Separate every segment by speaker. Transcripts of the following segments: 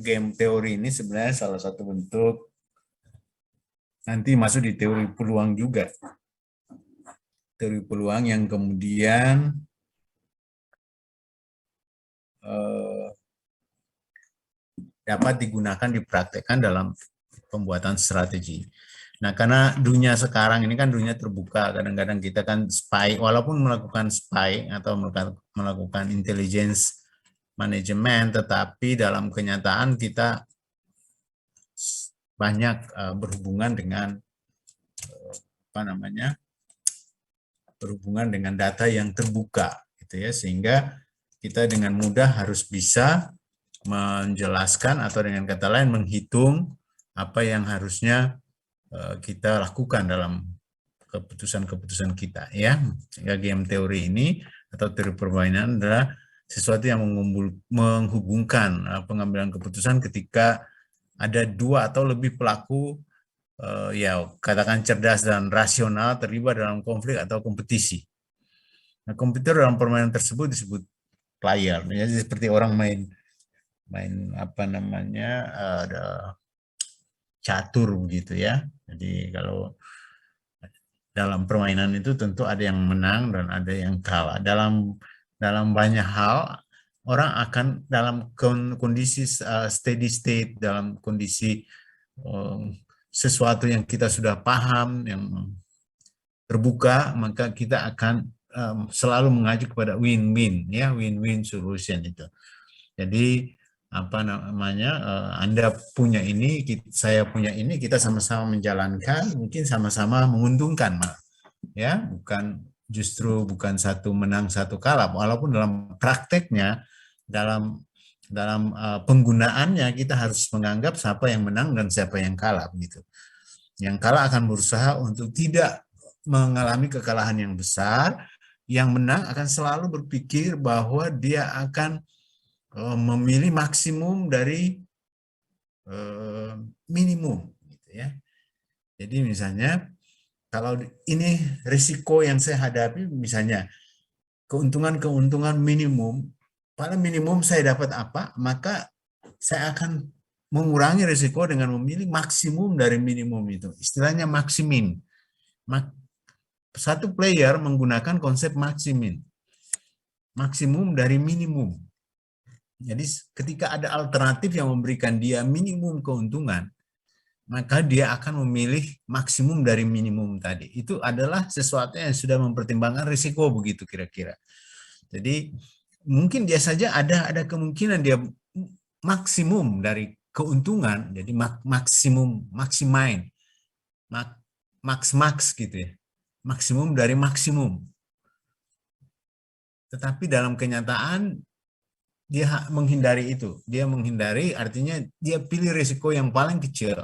Speaker 1: game teori ini sebenarnya salah satu bentuk nanti masuk di teori peluang juga. Teori peluang yang kemudian dapat digunakan dipraktekkan dalam pembuatan strategi. Nah, karena dunia sekarang ini kan dunia terbuka, kadang-kadang kita kan spy, walaupun melakukan spy atau melakukan intelligence manajemen, tetapi dalam kenyataan kita banyak berhubungan dengan berhubungan dengan data yang terbuka, gitu ya, sehingga kita dengan mudah harus bisa menjelaskan atau dengan kata lain menghitung apa yang harusnya kita lakukan dalam keputusan-keputusan kita, ya. Sehingga game teori ini atau teori permainan adalah sesuatu yang menghubungkan pengambilan keputusan ketika ada dua atau lebih pelaku ya katakan cerdas dan rasional terlibat dalam konflik atau kompetisi. Nah, kompetitor dalam permainan tersebut disebut player. Jadi seperti orang main ada catur begitu ya. Jadi kalau dalam permainan itu tentu ada yang menang dan ada yang kalah. Dalam banyak hal orang akan dalam kondisi steady state, dalam kondisi sesuatu yang kita sudah paham, yang terbuka, maka kita akan selalu mengacu kepada win-win, ya, win-win solution itu. Jadi Anda punya ini, saya punya ini, kita sama-sama menjalankan, mungkin sama-sama menguntungkan, ya, bukan satu menang satu kalah, walaupun dalam prakteknya, dalam penggunaannya kita harus menganggap siapa yang menang dan siapa yang kalah, begitu. Yang kalah akan berusaha untuk tidak mengalami kekalahan yang besar, yang menang akan selalu berpikir bahwa dia akan memilih maksimum dari minimum, gitu ya. Jadi misalnya kalau ini risiko yang saya hadapi, misalnya keuntungan minimum, paling minimum saya dapat apa, maka saya akan mengurangi risiko dengan memilih maksimum dari minimum itu. Istilahnya maksimin. Satu player menggunakan konsep maksimin. Maksimum dari minimum. Jadi ketika ada alternatif yang memberikan dia minimum keuntungan, maka dia akan memilih maksimum dari minimum tadi. Itu adalah sesuatu yang sudah mempertimbangkan risiko, begitu kira-kira. Jadi mungkin dia saja ada kemungkinan dia maksimum dari keuntungan, jadi maximain, max gitu ya, maksimum dari maksimum. Tetapi dalam kenyataan dia menghindari itu. Dia menghindari artinya dia pilih risiko yang paling kecil.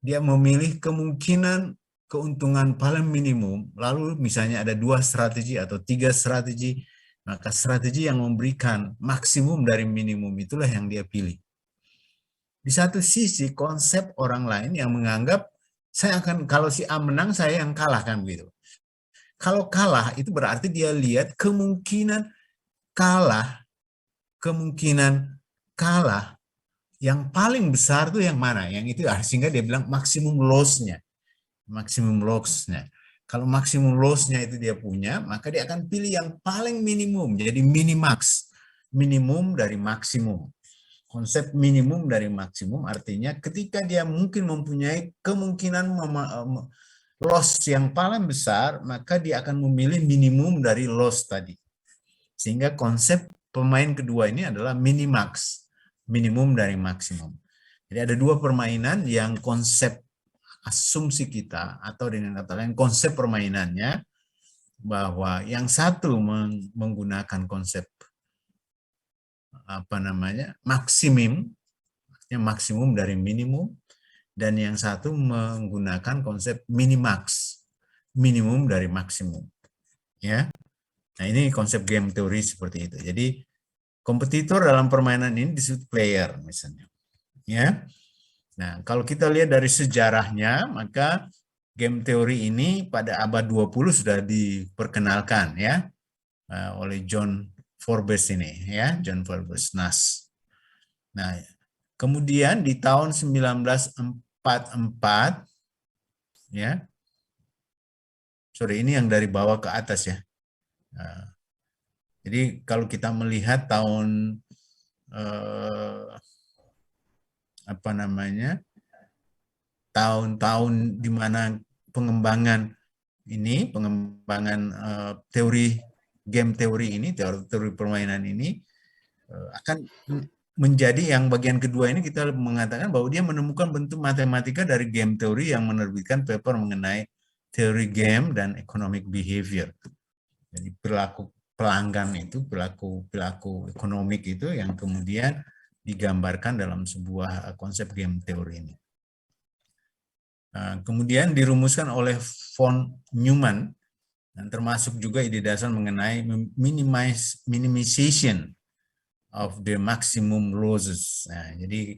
Speaker 1: Dia memilih kemungkinan keuntungan paling minimum. Lalu misalnya ada 2 strategi atau 3 strategi, maka strategi yang memberikan maksimum dari minimum itulah yang dia pilih. Di satu sisi konsep orang lain yang menganggap kalau si A menang saya yang kalah, kan begitu. Kalau kalah itu berarti dia lihat kemungkinan kalah yang paling besar tuh yang mana, yang itu, sehingga dia bilang maksimum loss-nya. Kalau maksimum loss-nya itu dia punya, maka dia akan pilih yang paling minimum, jadi minimax, minimum dari maksimum. Konsep minimum dari maksimum artinya ketika dia mungkin mempunyai kemungkinan loss yang paling besar, maka dia akan memilih minimum dari loss tadi. Sehingga konsep pemain kedua ini adalah minimax, minimum dari maksimum. Jadi ada 2 permainan yang konsep asumsi kita, atau dengan kata lain konsep permainannya, bahwa yang satu menggunakan konsep maksimum dari minimum, dan yang satu menggunakan konsep minimax, minimum dari maksimum, ya. Nah, ini konsep game teori seperti itu. Jadi kompetitor dalam permainan ini disebut player misalnya, ya. Nah, kalau kita lihat dari sejarahnya, maka game teori ini pada abad 20 sudah diperkenalkan, ya, oleh John Forbes ini, ya, John Forbes Nash. Nah, Kemudian di tahun 1944, ya, sorry, ini yang dari bawah ke atas ya. Nah, jadi kalau kita melihat tahun apa namanya, tahun-tahun di mana pengembangan teori game teori ini, teori permainan ini akan menjadi yang bagian kedua ini kita mengatakan bahwa dia menemukan bentuk matematika dari game teori yang menerbitkan paper mengenai teori game dan economic behavior. Jadi perilaku pelanggan itu, perilaku ekonomik itu yang kemudian digambarkan dalam sebuah konsep game teori ini. Kemudian dirumuskan oleh von Neumann, dan termasuk juga ide dasar mengenai minimization of the maximum losses. Nah, jadi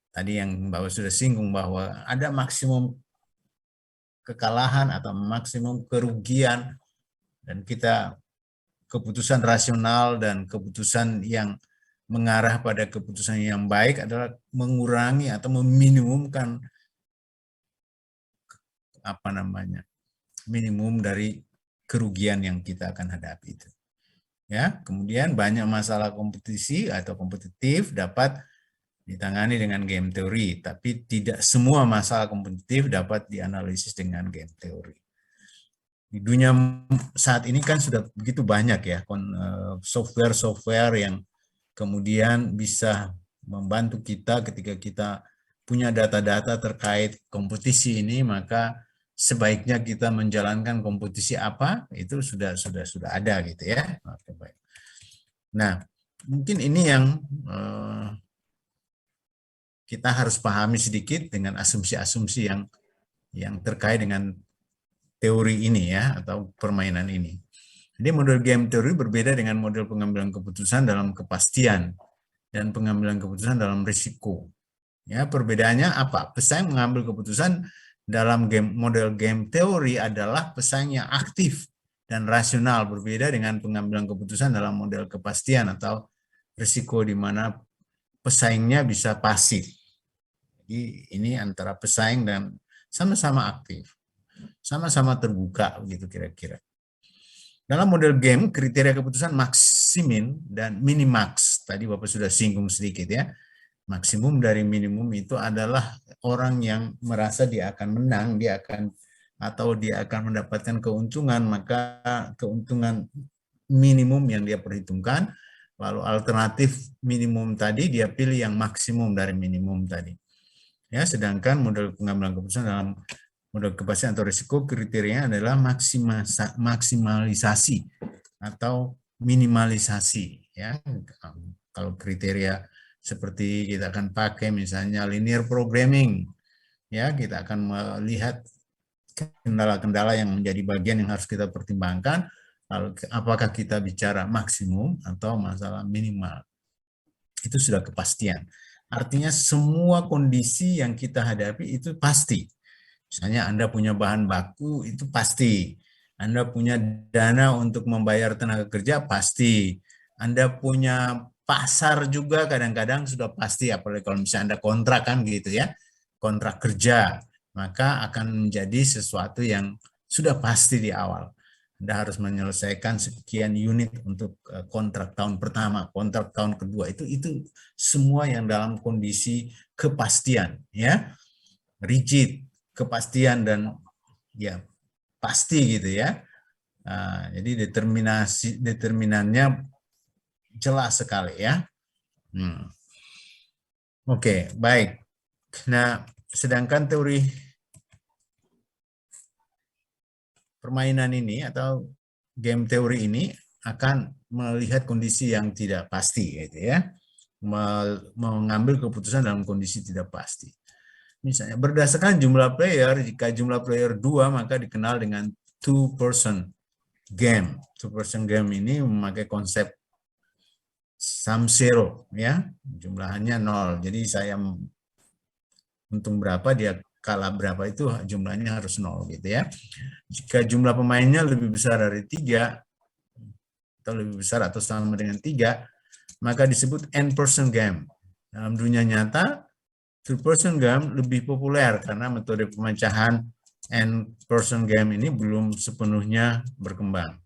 Speaker 1: tadi yang Bapak sudah singgung bahwa ada maksimum kekalahan atau maksimum kerugian, dan kita keputusan rasional dan keputusan yang mengarah pada keputusan yang baik adalah mengurangi atau meminimumkan minimum dari kerugian yang kita akan hadapi itu. Ya, kemudian banyak masalah kompetisi atau kompetitif dapat ditangani dengan game teori, tapi tidak semua masalah kompetitif dapat dianalisis dengan game teori. Di dunia saat ini kan sudah begitu banyak ya software-software yang kemudian bisa membantu kita ketika kita punya data-data terkait kompetisi ini, maka sebaiknya kita menjalankan kompetisi apa itu sudah ada gitu ya. Oke, baik. Nah, mungkin ini yang kita harus pahami sedikit dengan asumsi-asumsi yang terkait dengan teori ini ya, atau permainan ini. Jadi model game teori berbeda dengan model pengambilan keputusan dalam kepastian dan pengambilan keputusan dalam risiko. Ya, perbedaannya apa? Pesaing mengambil keputusan dalam model game teori adalah pesaing yang aktif dan rasional, berbeda dengan pengambilan keputusan dalam model kepastian atau risiko di mana pesaingnya bisa pasif. Jadi ini antara pesaing dan sama-sama aktif, sama-sama terbuka begitu kira-kira. Dalam model game, kriteria keputusan maksimin dan minimax, tadi Bapak sudah singgung sedikit ya. Maksimum dari minimum itu adalah orang yang merasa dia akan menang, dia akan mendapatkan keuntungan, maka keuntungan minimum yang dia perhitungkan, lalu alternatif minimum tadi dia pilih yang maksimum dari minimum tadi. Ya, sedangkan model pengambilan keputusan dalam model kepastian atau risiko kriterianya adalah maksimalisasi atau minimalisasi ya. Kalau kriteria seperti kita akan pakai misalnya linear programming ya, kita akan melihat kendala-kendala yang menjadi bagian yang harus kita pertimbangkan, lalu apakah kita bicara maksimum atau masalah minimal. Itu sudah kepastian. Artinya semua kondisi yang kita hadapi itu pasti. Misalnya Anda punya bahan baku itu pasti. Anda punya dana untuk membayar tenaga kerja pasti. Anda punya pasar juga kadang-kadang sudah pasti, apalagi kalau misalnya Anda kontrak kan gitu ya, kontrak kerja, maka akan menjadi sesuatu yang sudah pasti di awal. Anda harus menyelesaikan sekian unit untuk kontrak tahun pertama, kontrak tahun kedua, itu semua yang dalam kondisi kepastian ya, rigid, kepastian dan ya pasti gitu ya. Nah, jadi determinannya jelas sekali ya. Oke, baik. Nah, sedangkan teori permainan ini atau game teori ini akan melihat kondisi yang tidak pasti gitu ya. Mengambil keputusan dalam kondisi tidak pasti. Misalnya berdasarkan jumlah player, jika jumlah player 2 maka dikenal dengan two-person game. Two-person game ini memakai konsep sum zero ya, jumlahnya 0. Jadi saya untung berapa, dia kalah berapa, itu jumlahnya harus 0 gitu ya. Jika jumlah pemainnya lebih besar dari 3 atau lebih besar atau sama dengan 3, maka disebut n-person game. Dalam dunia nyata, third-person game lebih populer karena metode pemecahan end-person game ini belum sepenuhnya berkembang.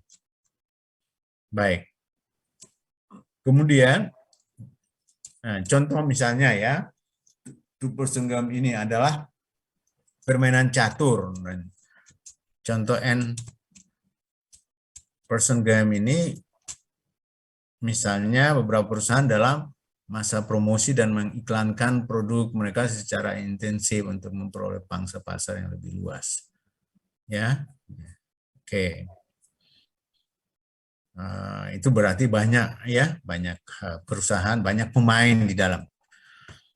Speaker 1: Baik. Kemudian, contoh misalnya ya, third-person game ini adalah permainan catur. Contoh end-person game ini, misalnya beberapa perusahaan dalam masa promosi dan mengiklankan produk mereka secara intensif untuk memperoleh pangsa pasar yang lebih luas. Ya, oke. Itu berarti banyak ya, banyak perusahaan, banyak pemain di dalam.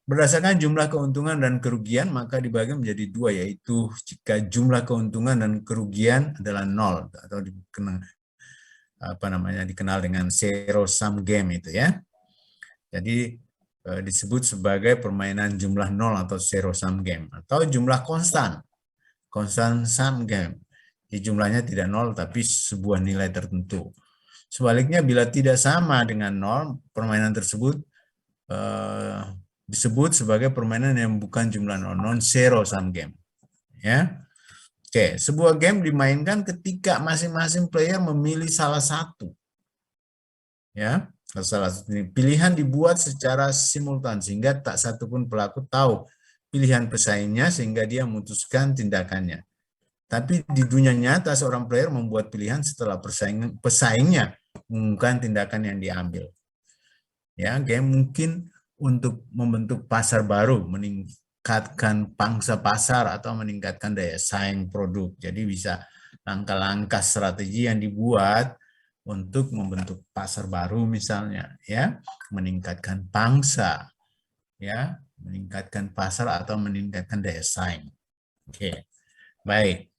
Speaker 1: Berdasarkan jumlah keuntungan dan kerugian, maka dibagi menjadi dua, yaitu jika jumlah keuntungan dan kerugian adalah nol atau dikenal dengan zero sum game itu ya. Jadi disebut sebagai permainan jumlah nol atau zero sum game, atau jumlah constant sum game. Jadi jumlahnya tidak nol tapi sebuah nilai tertentu. Sebaliknya bila tidak sama dengan nol, permainan tersebut disebut sebagai permainan yang bukan jumlah nol, non-zero sum game. Ya. Oke, sebuah game dimainkan ketika masing-masing player memilih salah satu. Ya, salah satu pilihan dibuat secara simultan sehingga tak satu pun pelaku tahu pilihan pesaingnya sehingga dia memutuskan tindakannya. Tapi di dunia nyata seorang player membuat pilihan setelah pesaingnya mengumumkan tindakan yang diambil. Ya, game mungkin untuk membentuk pasar baru, meningkatkan pangsa pasar atau meningkatkan daya saing produk. Jadi bisa langkah-langkah strategi yang dibuat untuk membentuk pasar baru misalnya, ya, meningkatkan pangsa, ya, meningkatkan pasar atau meningkatkan daya saing. Oke, baik.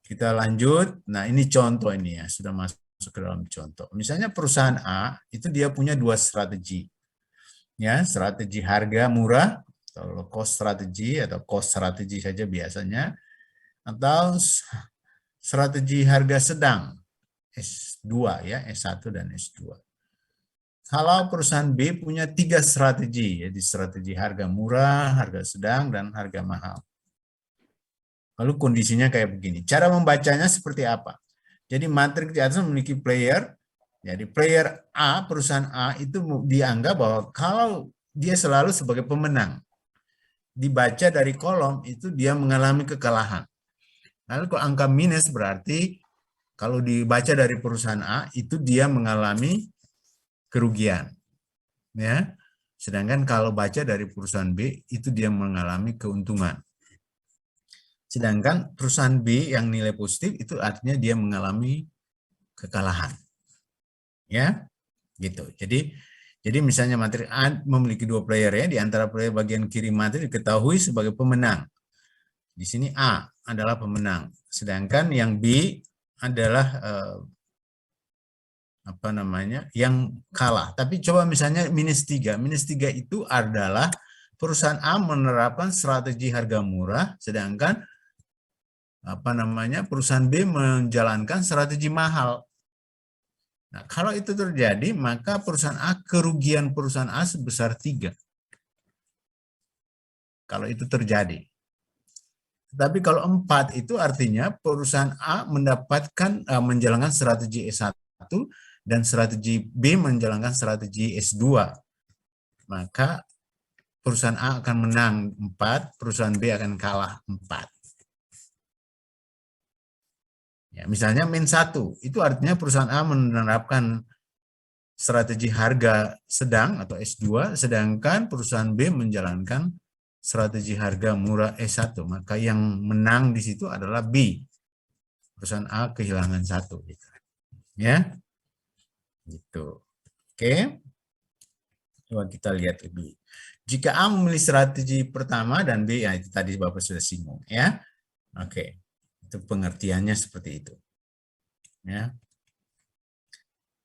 Speaker 1: Kita lanjut. Nah, ini contoh ini ya, sudah masuk ke dalam contoh. Misalnya perusahaan A itu dia punya dua strategi. Ya, strategi harga murah atau cost strategi atau cost strategi saja biasanya, atau strategi harga sedang S2 ya, S1 dan S2. Kalau perusahaan B punya 3 strategi, jadi strategi harga murah, harga sedang, dan harga mahal. Lalu kondisinya kayak begini. Cara membacanya seperti apa? Jadi matriks di atas memiliki player. Jadi player A, perusahaan A itu dianggap bahwa kalau dia selalu sebagai pemenang. Dibaca dari kolom itu dia mengalami kekalahan. Lalu kalau angka minus berarti kalau dibaca dari perusahaan A itu dia mengalami kerugian. Ya. Sedangkan kalau baca dari perusahaan B itu dia mengalami keuntungan. Sedangkan perusahaan B yang nilai positif itu artinya dia mengalami kekalahan. Ya. Gitu. Jadi misalnya materi A memiliki dua player ya, di antara player bagian kiri materi diketahui sebagai pemenang. Di sini A adalah pemenang, sedangkan yang B adalah yang kalah. Tapi coba misalnya minus 3. Minus 3 itu adalah perusahaan A menerapkan strategi harga murah, sedangkan perusahaan B menjalankan strategi mahal. Nah, kalau itu terjadi, maka perusahaan A, kerugian perusahaan A sebesar 3. Kalau itu terjadi. Tapi kalau 4 itu artinya perusahaan A mendapatkan menjalankan strategi S1 dan strategi B menjalankan strategi S2. Maka perusahaan A akan menang 4, perusahaan B akan kalah 4. Ya, misalnya min 1, itu artinya perusahaan A menerapkan strategi harga sedang atau S2, sedangkan perusahaan B menjalankan strategi harga murah S1. Maka yang menang di situ adalah B. Perusahaan A kehilangan 1. Gitu. Ya, gitu. Oke. Coba kita lihat lebih. Jika A memilih strategi pertama dan B, ya itu tadi Bapak sudah singgung. Ya, oke. Itu pengertiannya seperti itu. Ya.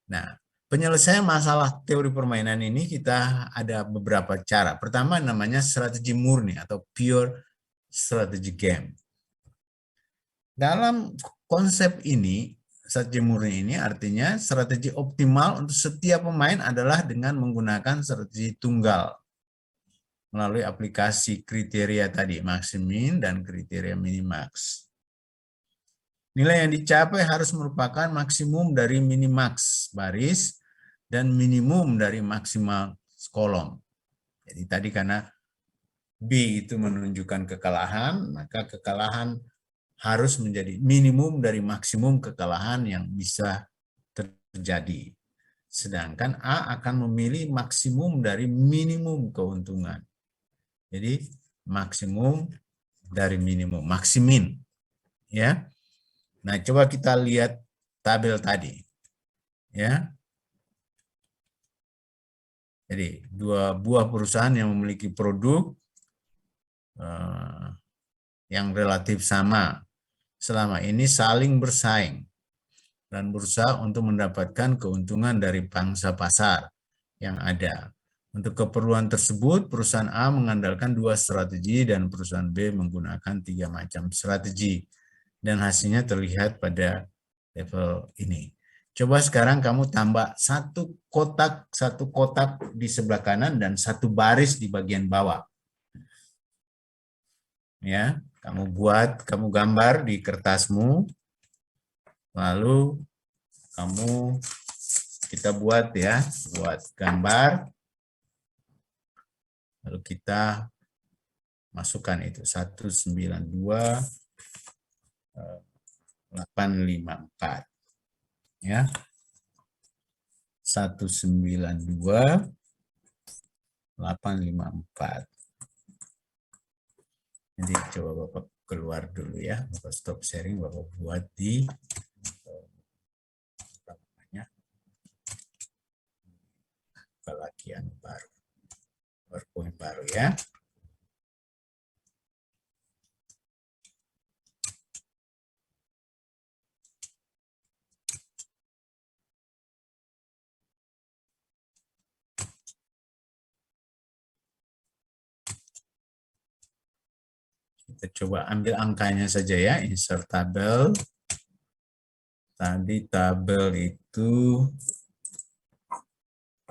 Speaker 1: Nah, penyelesaian masalah teori permainan ini kita ada beberapa cara. Pertama namanya strategi murni atau pure strategy game. Dalam konsep ini, strategi murni ini artinya strategi optimal untuk setiap pemain adalah dengan menggunakan strategi tunggal. melalui aplikasi kriteria tadi, maksimin dan kriteria minimax. Nilai yang dicapai harus merupakan maksimum dari minimax baris dan minimum dari maksimal kolom. Jadi tadi karena B itu menunjukkan kekalahan, maka kekalahan harus menjadi minimum dari maksimum kekalahan yang bisa terjadi. Sedangkan A akan memilih maksimum dari minimum keuntungan. Jadi maksimum dari minimum, maksimin. Ya. Nah, coba kita lihat tabel tadi. Ya. Jadi, dua buah perusahaan yang memiliki produk yang relatif sama selama ini saling bersaing dan berusaha untuk mendapatkan keuntungan dari pangsa pasar yang ada. Untuk keperluan tersebut, perusahaan A mengandalkan 2 strategi dan perusahaan B menggunakan 3 macam strategi. Dan hasilnya terlihat pada level ini. Coba sekarang kamu tambah satu kotak di sebelah kanan dan satu baris di bagian bawah. Ya, kamu gambar di kertasmu, lalu kita buat gambar, lalu kita masukkan itu 192.854 ya. 192.854. Jadi coba Bapak keluar dulu ya, Bapak stop sharing, Bapak buat di lagi baru, PowerPoint baru ya. Kita coba ambil angkanya saja ya, insert tabel. Tadi tabel itu,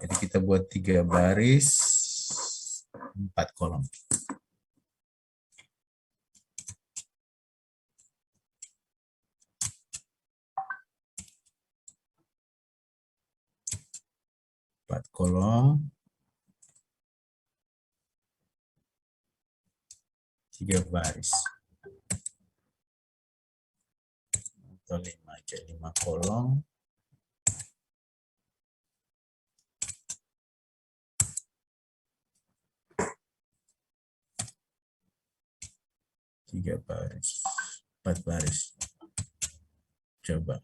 Speaker 1: jadi kita buat 3 baris, 4 kolom. Empat kolom, 3 baris. Atau 5 aja, 5 kolom. 3 baris, 4 baris. Coba.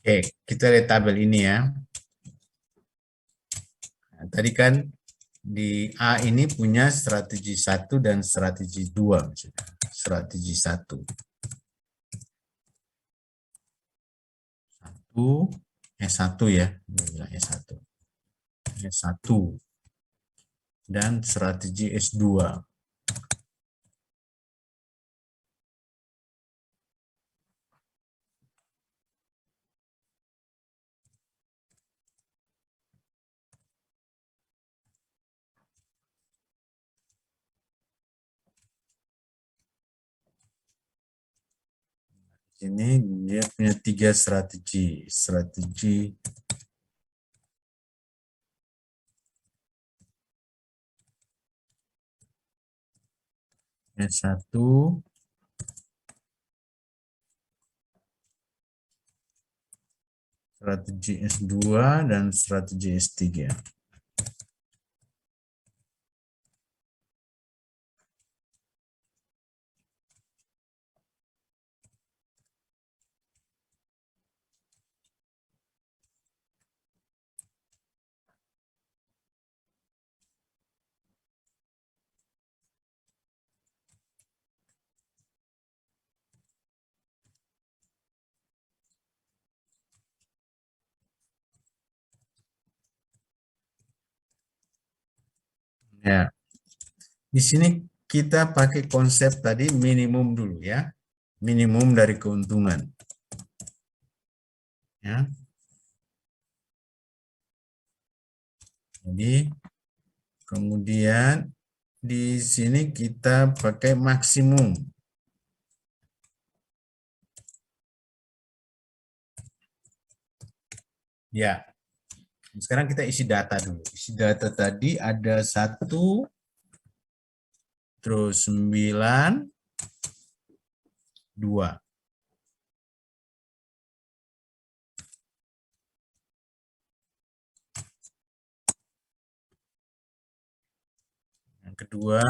Speaker 1: Oke, kita lihat tabel ini ya. Nah, tadi kan di A ini punya strategi 1 dan strategi 2. Strategi 1. S1 ya. S1. S1. Dan strategi S2. Ini dia punya 3 strategi. Strategi S1, strategi S2, dan strategi S3. Ya, di sini kita pakai konsep tadi minimum dulu ya. Minimum dari keuntungan. Ya. Jadi kemudian di sini kita pakai maksimum. Ya. Sekarang kita isi data dulu. Isi data tadi ada 1, terus 9, 2. Yang kedua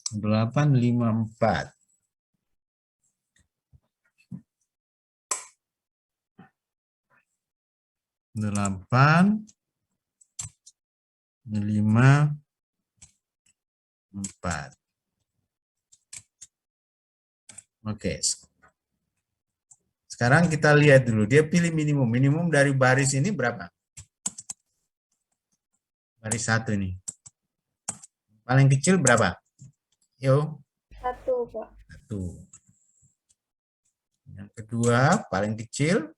Speaker 1: 8, 5, 4. 8, 5, 4. Oke. Sekarang kita lihat dulu. Dia pilih minimum. Minimum dari baris ini berapa? Baris 1 ini. Paling kecil berapa? Yo.
Speaker 2: 1, Pak.
Speaker 1: 1. Yang kedua paling kecil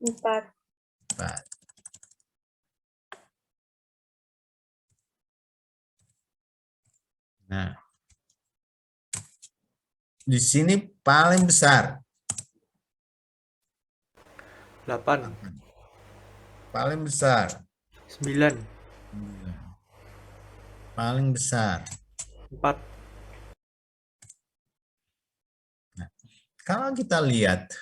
Speaker 2: 4.
Speaker 1: 4. Nah, di sini paling besar
Speaker 3: 8,
Speaker 1: paling besar
Speaker 3: 9,
Speaker 1: 9. Paling besar.
Speaker 3: 4.
Speaker 1: Nah, kalau kita lihat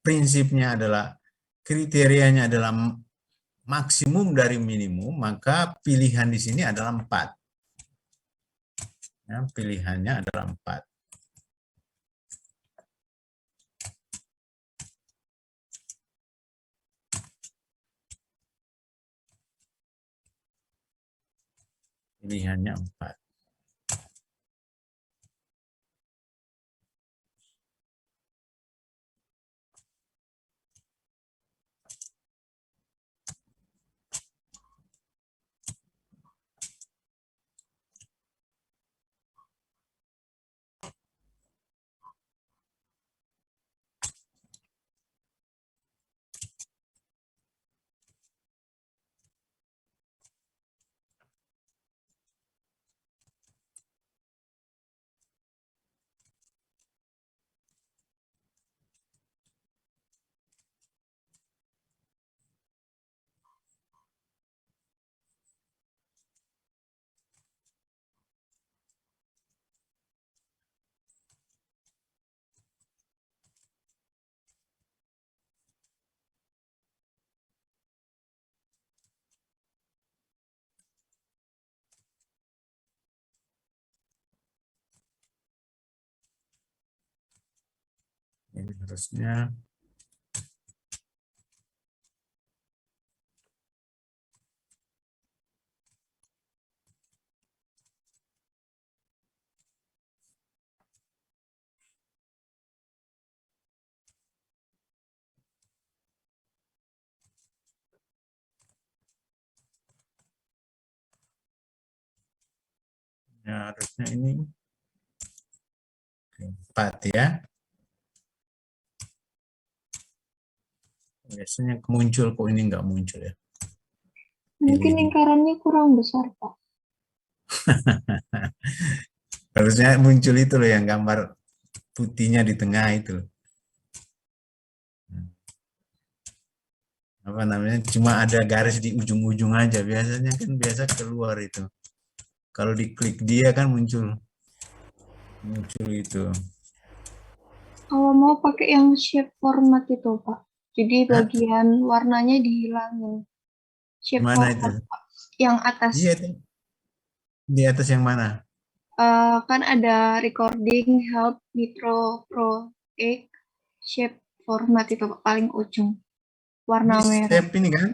Speaker 1: prinsipnya adalah kriterianya adalah maksimum dari minimum, maka pilihan di sini adalah 4. Ya, pilihannya adalah 4. Pilihannya 4. Ini harusnya ini 4 ya. Biasanya muncul, kok ini nggak muncul ya.
Speaker 2: Mungkin lingkarannya kurang besar, Pak.
Speaker 1: Harusnya muncul itu loh yang gambar putihnya di tengah itu. Apa namanya? Cuma ada garis di ujung-ujung aja. Biasanya kan biasa keluar itu. Kalau diklik dia kan muncul itu.
Speaker 2: Kalau mau pakai yang shape format itu, Pak. Jadi bagian warnanya dihilangin. Shape
Speaker 1: Mana itu?
Speaker 2: format, Pak. Yang atas.
Speaker 1: Iya itu. Di atas yang mana?
Speaker 2: Kan ada recording, help, nitro, pro, egg, shape format itu, Pak. Paling ujung. Warna
Speaker 1: Di
Speaker 2: merah.
Speaker 1: shape ini kan?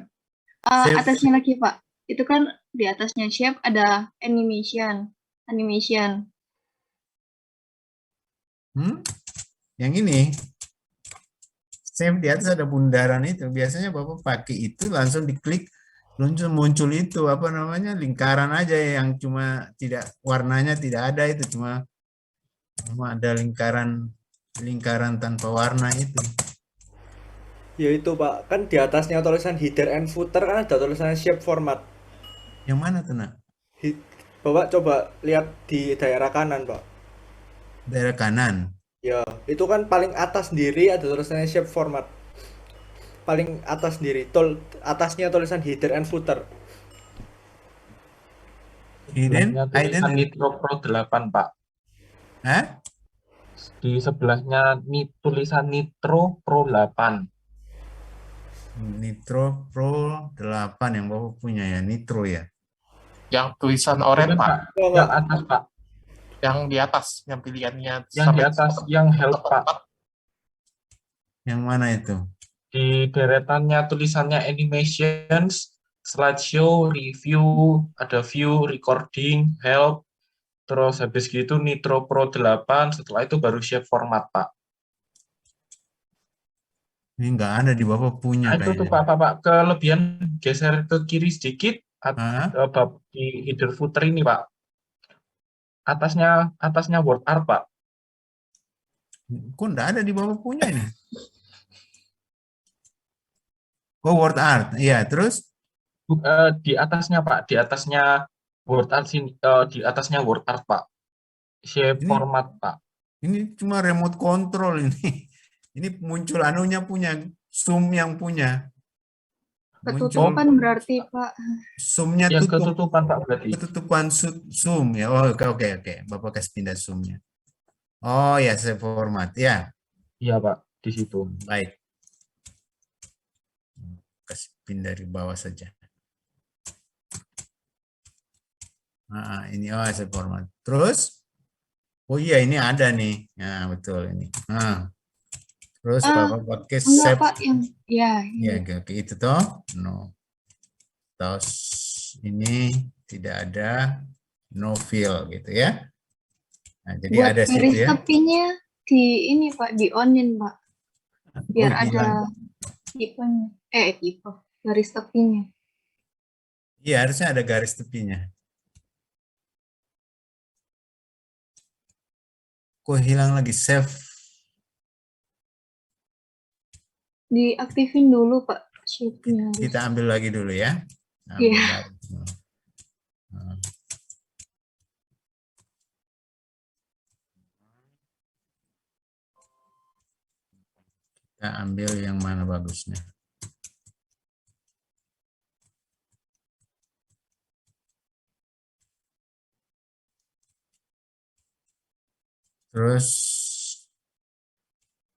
Speaker 1: Shape.
Speaker 2: Atasnya lagi, Pak. Itu kan di atasnya shape ada animation. Animation.
Speaker 1: Yang ini. Shape di atas ada bundaran itu. Biasanya Bapak pakai itu langsung diklik muncul itu apa namanya lingkaran aja yang cuma tidak warnanya tidak ada itu cuma ada lingkaran tanpa warna itu.
Speaker 3: Ya itu Pak, kan di atasnya tulisan header and footer kan ada tulisan shape format.
Speaker 1: Yang mana tuh nak?
Speaker 3: Bapak coba lihat di daerah kanan Pak.
Speaker 1: Daerah kanan.
Speaker 3: Ya, itu kan paling atas sendiri ada tulisannya shape format. Paling atas sendiri, atasnya tulisan header and footer.
Speaker 1: Hidden,
Speaker 4: Sebelahnya tulisan
Speaker 1: hidden,
Speaker 4: Nitro Pro 8, Pak.
Speaker 1: Hah?
Speaker 4: Di sebelahnya tulisan Nitro Pro 8.
Speaker 1: Nitro Pro 8 yang Bapak punya ya, Nitro ya.
Speaker 5: Yang tulisan oranye,
Speaker 4: Bukan,
Speaker 5: Pak.
Speaker 4: Pak.
Speaker 3: Oh,
Speaker 4: Yang
Speaker 3: Pak.
Speaker 4: atas, Pak.
Speaker 5: Yang di atas, yang pilihannya
Speaker 4: Yang di atas, yang help, Pak.
Speaker 1: Yang mana itu?
Speaker 4: Di deretannya tulisannya animations, slideshow, review, ada view, recording, help, terus habis gitu Nitro Pro 8, setelah itu baru shape format, Pak.
Speaker 1: Ini nggak ada di Bapak punya
Speaker 4: Nah, itu tuh
Speaker 1: kayaknya.
Speaker 4: Pak, kelebihan geser ke kiri sedikit,
Speaker 1: Hah?
Speaker 4: di header footer ini, Pak. Atasnya word art, Pak.
Speaker 1: Kok nggak ada di Bapak punya ini? Oh, word art. Iya, terus?
Speaker 4: Di atasnya, Pak, di atasnya word art sini, di atasnya word art, Pak. Shape
Speaker 1: Ini
Speaker 4: format, Pak.
Speaker 1: Ini cuma remote control ini. Ini muncul anunya punya, Zoom yang punya.
Speaker 2: Ketutupan
Speaker 1: Muncul
Speaker 2: berarti, Pak.
Speaker 1: Zoom-nya
Speaker 4: Yang
Speaker 1: tutup.
Speaker 4: ketutupan, Pak, berarti.
Speaker 1: Ketutupan Zoom ya. Oh, oke. Bapak kasih pindah Zoom-nya. Oh ya, saya format ya.
Speaker 4: Iya, Pak, di situ.
Speaker 1: Baik. Kasih pindah dari bawah saja. Nah, ini saya format. Terus, oh iya ini ada nih. Nah, betul ini. Nah, terus Bapak pakai
Speaker 2: Enggak,
Speaker 1: save.
Speaker 2: Pak, yang ya.
Speaker 1: Ya, oke, itu toh. No. Terus ini tidak ada no fill gitu ya. Nah, jadi
Speaker 2: Buat
Speaker 1: ada
Speaker 2: garis
Speaker 1: situ ya.
Speaker 2: tepinya di ini, Pak, di onin, Pak. Biar
Speaker 1: Oh,
Speaker 2: ada
Speaker 1: hilang.
Speaker 2: tipe, garis tepinya.
Speaker 1: Iya, harusnya ada garis tepinya. Kok hilang lagi save?
Speaker 2: Diaktifin dulu, Pak, shape-nya.
Speaker 1: Kita ambil lagi dulu ya.
Speaker 2: Iya.
Speaker 1: Nah. Kita ambil yang mana bagusnya. Terus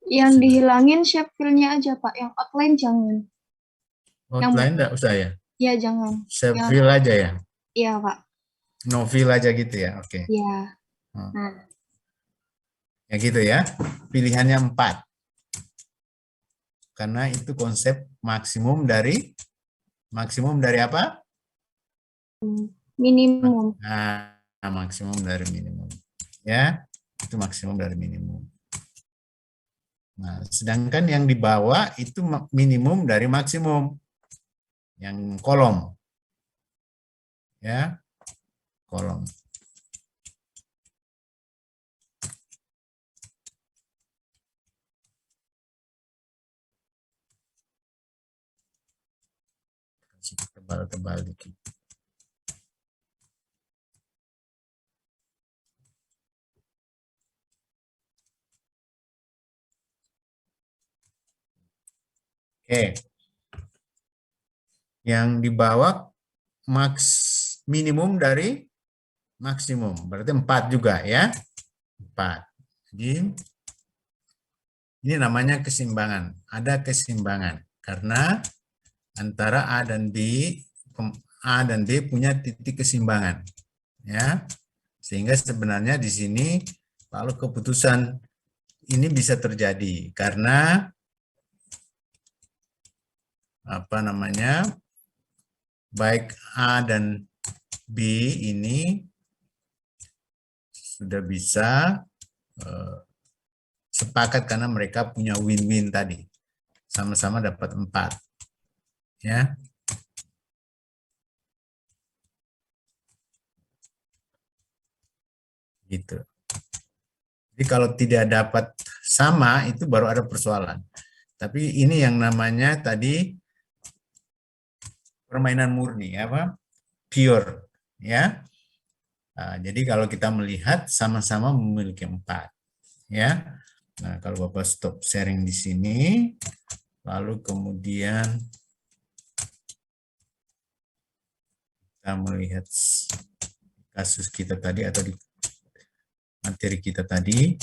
Speaker 2: Yang dihilangin shape fill-nya aja, Pak. Yang outline jangan.
Speaker 1: outline enggak usah ya?
Speaker 2: Ya, jangan.
Speaker 1: Save
Speaker 2: Yang-
Speaker 1: fill aja ya?
Speaker 2: Iya, Pak.
Speaker 1: No fill aja gitu ya? Oke.
Speaker 2: Iya.
Speaker 1: Hmm.
Speaker 2: Nah,
Speaker 1: Ya gitu ya. Pilihannya 4. Karena itu konsep maksimum dari apa?
Speaker 2: minimum.
Speaker 1: Nah, maksimum dari minimum. Ya, itu maksimum dari minimum. Nah, sedangkan yang di bawah itu minimum dari maksimum. Yang kolom. Ya, kolom. Tebal-tebal dikit. Oke. Yang di bawah minimum dari maksimum. Berarti 4 juga ya. 4. Jadi ini namanya keseimbangan. Ada keseimbangan karena antara A dan D punya titik keseimbangan. Ya. Sehingga sebenarnya di sini lalu keputusan ini bisa terjadi karena baik A dan B ini sudah bisa sepakat karena mereka punya win-win tadi. Sama-sama dapat 4. Ya. Gitu. Jadi kalau tidak dapat sama itu baru ada persoalan. Tapi ini yang namanya tadi permainan murni, apa? Pure, ya. Nah, jadi kalau kita melihat sama-sama memiliki 4, ya. Nah, kalau Bapak stop sharing di sini, lalu kemudian kita melihat kasus kita tadi atau di materi kita tadi.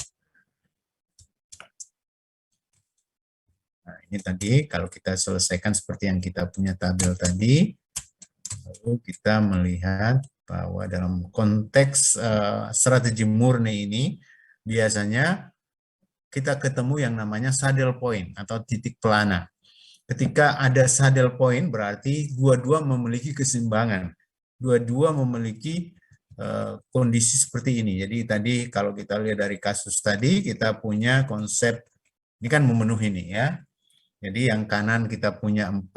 Speaker 1: Nah, ini tadi kalau kita selesaikan seperti yang kita punya tabel tadi, lalu kita melihat bahwa dalam konteks strategi murni ini biasanya kita ketemu yang namanya saddle point atau titik pelana. Ketika ada saddle point berarti dua-dua memiliki keseimbangan, dua-dua memiliki kondisi seperti ini. Jadi tadi kalau kita lihat dari kasus tadi kita punya konsep ini kan memenuhi nih ya. Jadi yang kanan kita punya 4,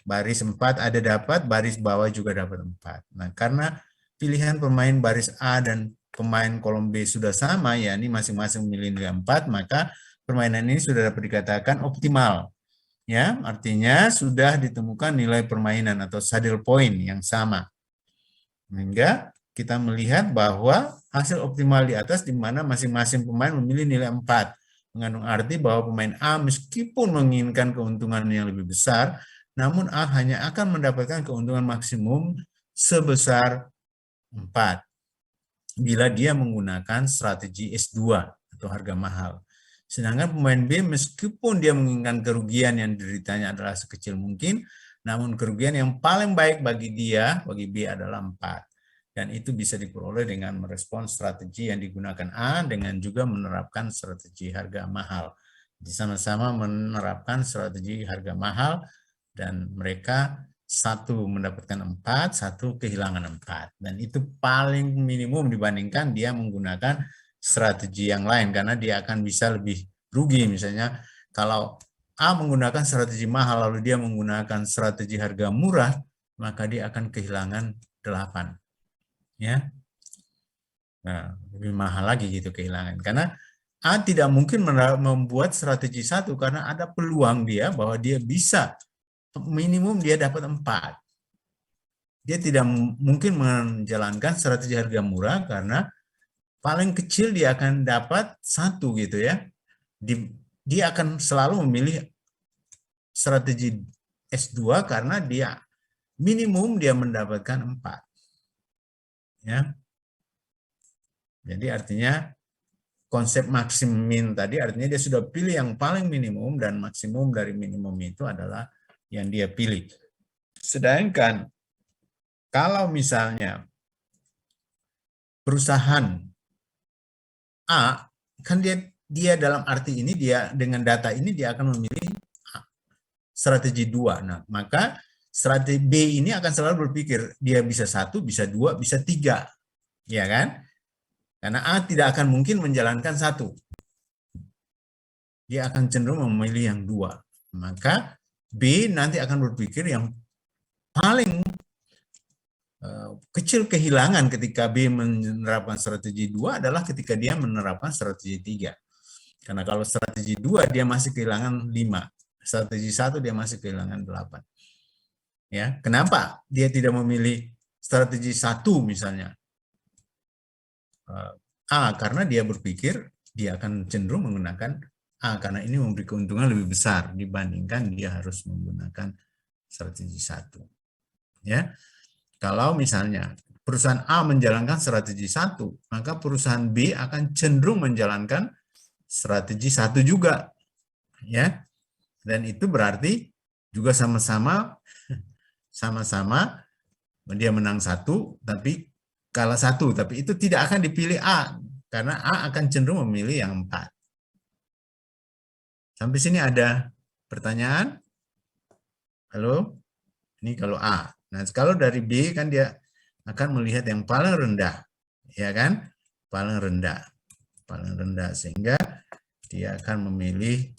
Speaker 1: baris 4 ada dapat, baris bawah juga dapat 4. Nah, karena pilihan pemain baris A dan pemain kolom B sudah sama, ya ini masing-masing memilih nilai 4, maka permainan ini sudah dapat dikatakan optimal. Ya, artinya sudah ditemukan nilai permainan atau saddle point yang sama. Sehingga kita melihat bahwa hasil optimal di atas di mana masing-masing pemain memilih nilai 4. Mengandung arti bahwa pemain A meskipun menginginkan keuntungan yang lebih besar, namun A hanya akan mendapatkan keuntungan maksimum sebesar 4 bila dia menggunakan strategi S2 atau harga mahal. Sedangkan pemain B meskipun dia menginginkan kerugian yang dideritanya adalah sekecil mungkin, namun kerugian yang paling baik bagi dia, bagi B adalah 4. Dan itu bisa diperoleh dengan merespon strategi yang digunakan A dengan juga menerapkan strategi harga mahal. Jadi sama-sama menerapkan strategi harga mahal dan mereka satu mendapatkan 4, satu kehilangan 4. Dan itu paling minimum dibandingkan dia menggunakan strategi yang lain karena dia akan bisa lebih rugi. Misalnya kalau A menggunakan strategi mahal lalu dia menggunakan strategi harga murah, maka dia akan kehilangan 8. Ya. Nah, lebih mahal lagi gitu kehilangan. Karena A tidak mungkin membuat strategi 1 karena ada peluang dia bahwa dia bisa minimum dia dapat 4. Dia tidak mungkin menjalankan strategi harga murah karena paling kecil dia akan dapat 1 gitu ya. Dia akan selalu memilih strategi S2 karena dia minimum dia mendapatkan 4. Ya. Jadi artinya konsep maksimum tadi artinya dia sudah pilih yang paling minimum dan maksimum dari minimum itu adalah yang dia pilih. Sedangkan kalau misalnya perusahaan A kan dia dalam arti ini dia dengan data ini dia akan memilih strategi 2. Nah, maka strategi B ini akan selalu berpikir dia bisa 1, bisa 2, bisa 3. Ya kan? Karena A tidak akan mungkin menjalankan 1. Dia akan cenderung memilih yang 2. Maka B nanti akan berpikir yang paling kecil kehilangan ketika B menerapkan strategi 2 adalah ketika dia menerapkan strategi 3. Karena kalau strategi 2 dia masih kehilangan 5. Strategi 1 dia masih kehilangan 8. Ya, kenapa dia tidak memilih strategi 1 misalnya? A, karena dia berpikir dia akan cenderung menggunakan A, karena ini memberi keuntungan lebih besar dibandingkan dia harus menggunakan strategi 1. Ya, kalau misalnya perusahaan A menjalankan strategi 1, maka perusahaan B akan cenderung menjalankan strategi 1 juga. Ya, dan itu berarti juga sama-sama dia menang 1 tapi kalah 1, tapi itu tidak akan dipilih A karena A akan cenderung memilih yang 4. Sampai sini ada pertanyaan? Halo? Ini kalau A. Nah, kalau dari B kan dia akan melihat yang paling rendah. Ya kan? Paling rendah. Paling rendah sehingga dia akan memilih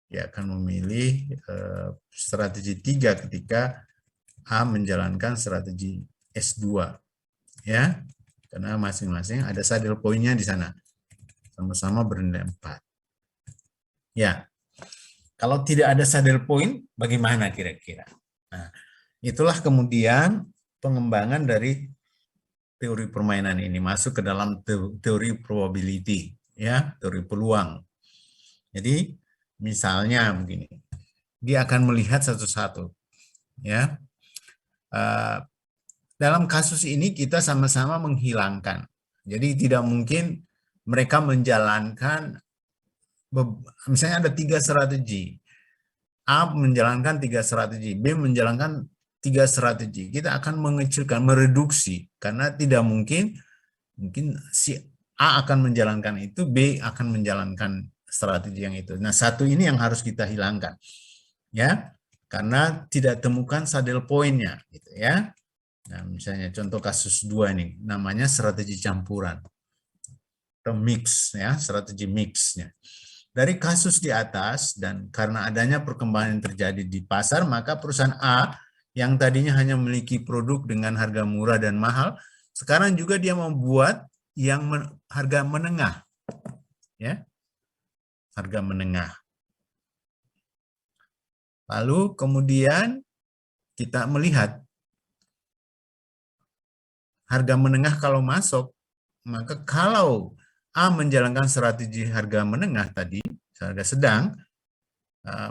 Speaker 1: dia akan memilih strategi 3 ketika A menjalankan strategi S2 ya, karena masing-masing ada saddle point-nya di sana, sama-sama bernilai 4. Ya, kalau tidak ada saddle point, bagaimana kira-kira? Nah, itulah kemudian pengembangan dari teori permainan ini masuk ke dalam teori probability, ya, teori peluang. Jadi, misalnya begini, dia akan melihat satu-satu, ya. Dalam kasus ini kita sama-sama menghilangkan. Jadi tidak mungkin mereka menjalankan, misalnya ada 3 strategi. A menjalankan 3 strategi, B menjalankan 3 strategi. Kita akan mengecilkan, mereduksi, karena tidak mungkin si A akan menjalankan itu, B akan menjalankan strategi yang itu. Nah, satu ini yang harus kita hilangkan, ya, karena tidak temukan saddle point-nya, gitu ya. Nah, misalnya contoh kasus 2 ini, namanya strategi campuran atau mix, ya, strategi mixnya. Dari kasus di atas dan karena adanya perkembangan yang terjadi di pasar, maka perusahaan A yang tadinya hanya memiliki produk dengan harga murah dan mahal, sekarang juga dia membuat yang harga menengah, ya, harga menengah. Lalu kemudian kita melihat harga menengah kalau masuk, maka kalau A menjalankan strategi harga menengah tadi, harga sedang,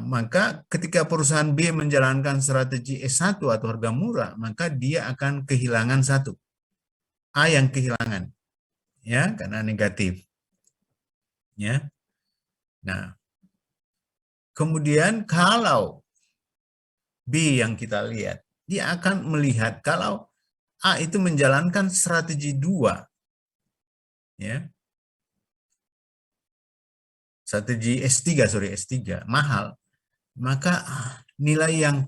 Speaker 1: maka ketika perusahaan B menjalankan strategi S1 atau harga murah, maka dia akan kehilangan satu. A yang kehilangan, ya, karena negatif. Ya. Nah, kemudian kalau B yang kita lihat, dia akan melihat kalau A itu menjalankan strategi 2, ya, strategi S3 mahal, maka nilai yang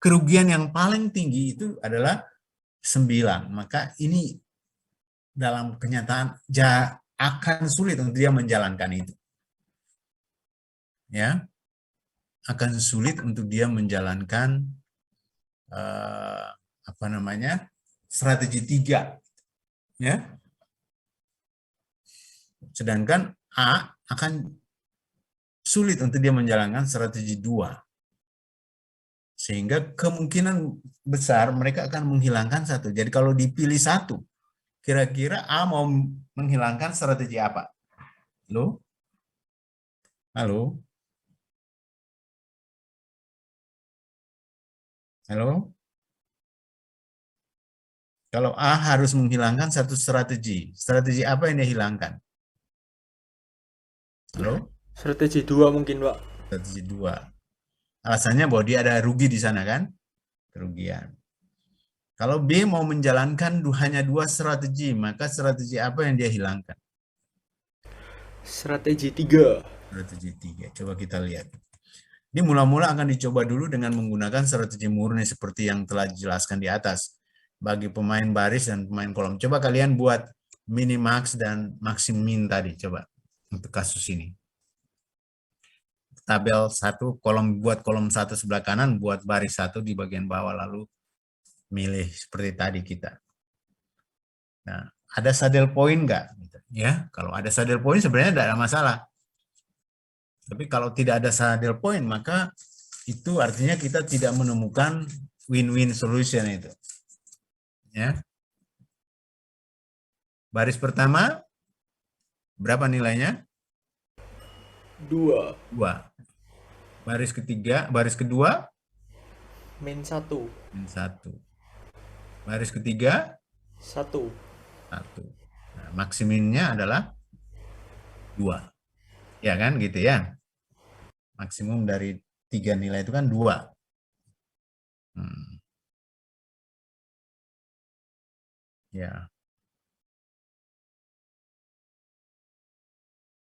Speaker 1: kerugian yang paling tinggi itu adalah 9. Maka ini dalam kenyataan akan sulit untuk dia menjalankan itu. Ya, akan sulit untuk dia menjalankan strategi 3. Ya. Sedangkan A akan sulit untuk dia menjalankan strategi 2. Sehingga kemungkinan besar mereka akan menghilangkan satu. Jadi kalau dipilih satu, kira-kira A mau menghilangkan strategi apa? Halo? Halo? Halo? Kalau A harus menghilangkan satu strategi, strategi apa yang dia hilangkan? Halo?
Speaker 3: Strategi 2 mungkin, Pak.
Speaker 1: Strategi 2. Alasannya bahwa dia ada rugi di sana, kan? Kerugian. Kalau B mau menjalankan hanya 2 strategi, maka strategi apa yang dia hilangkan?
Speaker 3: Strategi 3.
Speaker 1: Strategi 3. Coba kita lihat. Ini mula-mula akan dicoba dulu dengan menggunakan strategi murni seperti yang telah dijelaskan di atas. Bagi pemain baris dan pemain kolom. Coba kalian buat minimax dan maximin tadi. Coba untuk kasus ini. Tabel 1, buat kolom 1 sebelah kanan, buat baris 1 di bagian bawah, lalu milih seperti tadi kita. Nah, ada saddle point nggak? Ya, kalau ada saddle point sebenarnya tidak ada masalah. Tapi kalau tidak ada saddle point, maka itu artinya kita tidak menemukan win-win solution itu. Ya. Baris pertama, berapa nilainya?
Speaker 3: 2.
Speaker 1: 2. Baris kedua?
Speaker 3: Min 1.
Speaker 1: Min 1. Baris ketiga?
Speaker 3: 1.
Speaker 1: 1. Nah, maksiminnya adalah 2. Ya kan, gitu ya. Maksimum dari 3 nilai itu kan 2. Ya.